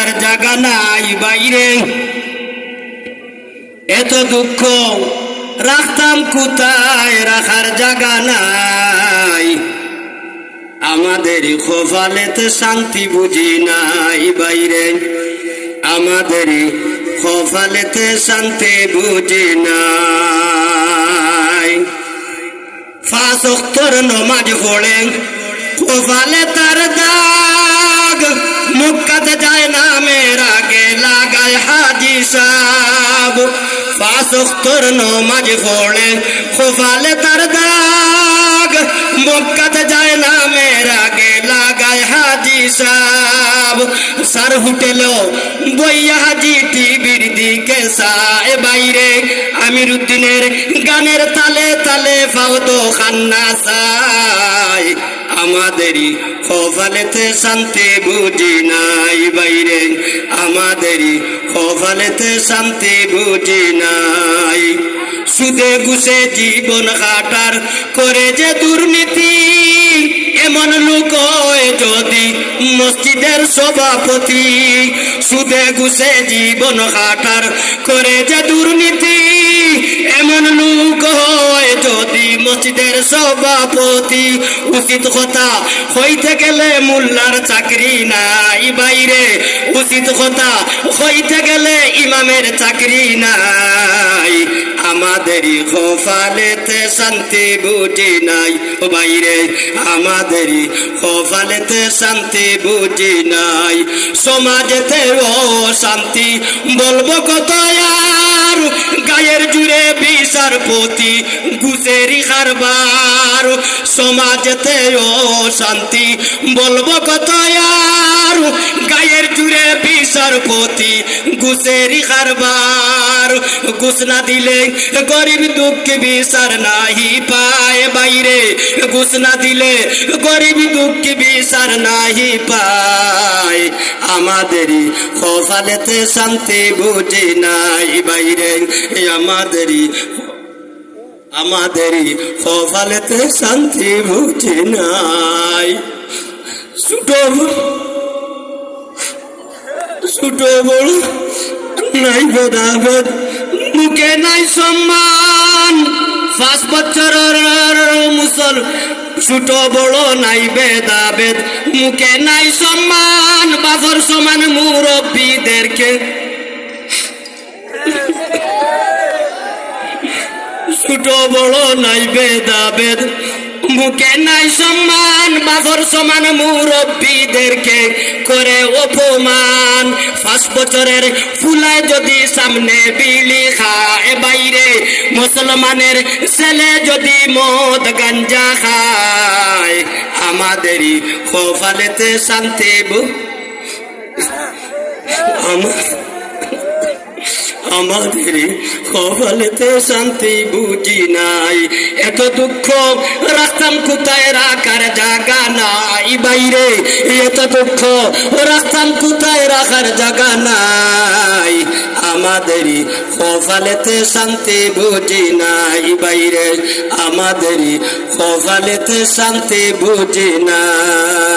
রাখার জায়গা নাই বাইরে, এত দুঃখ রাখতাম কোথায় রাখার জায়গা নাই। আমাদের কপালেতে শান্তি বুঝি নাই বাইরে, আমাদের কপালেতে শান্তি বুঝি নাই। 5 ওয়াক্তের নামাজ পড়ে কপালে তার দাগ, মুক্কাতে যায় না মেরা গে লাগায় হাজি সাহেব। 5 ওয়াক্তের নামাজ পড়ে কপালে তার দাগ, মুক্কাতে যায় না মেরা গে লাগায় হাজি সাহেব। সার হোটেল বইয়া হাজি টিভির দিকে সায় বাইরে, আমির উদ্দিনের গানের তালে তালে ফাও তো খান্না সাই। আমাদেরই কপালেতে শান্তি বুঝি নাই বাইরে, আমাদেরই কপালেতে শান্তি বুঝি নাই। সুদে ঘুষে জীবন কাটার করে যে দুর্নীতি, এমন লোক যদি মসজিদের সভাপতি। সুদে ঘুষে জীবন কাটার করে যে দুর্নীতি, এমন লোক যদি মসজিদের সভাপতি। উচিত কথা হইতে গেলে মোল্লার চাকরি নাই বাইরে, উচিত কথা হইতে গেলে ইমামের চাকরি নাই। আমাদেরই কপালেতে শান্তি বুঝি নাই ও বাইরে, আমাদেরই কপালেতে শান্তি বুঝি নাই। সমাজেতে ও শান্তি বলবো কত আর, গায়ের জুড়ে বিচারপতি ঘুষেরি কারবার। সমাজেতে ও শান্তি বলবো কত আর, গায়ের জুড়ে বিচারপতি ঘুষেরি কারবার। ঘুষ না দিলে গরিব দুঃখী বিচার নাহি পায় বাইরে, ঘুষ না দিলে গরিব দুঃখী বিচার নাহি পায়। আমাদেরই কপালেতে শান্তি বুঝি নাই বাইরে, আমাদেরই কপালেতে শান্তি বুঝি নাই। ছোট বড় নাই ভেদাভেদ, মুখে নাই সম্মান। 5 বছরের মুসল ছোট বড় নাই ভেদাভেদ, মুখে নাই সম্মান। বাপর সমান মুরব্বীদেরকে ছোট বড় নাই ভেদাভেদ, মুখে নাই সম্মান। বাপর সমান মুরব্বীদেরকে করে অপমান। 5 বছরের ফুলায় যদি সামনে বিলি খায় বাইরে, মুসলমানের ছেলে যদি মদ গাঞ্জা খায়। আমাদেরই কপালেতে শান্তি আমাদেরই কপালেতে শান্তি বুঝি নাই। এত দুঃখ রাখতাম কোথায় রাখার জায়গা নাই বাইরে, এত দুঃখ রাখতাম কোথায় রাখার জায়গা নাই। আমাদেরই কপালেতে শান্তি বুঝি নাই বাইরে, আমাদেরই কপালেতে শান্তি বুঝি নাই।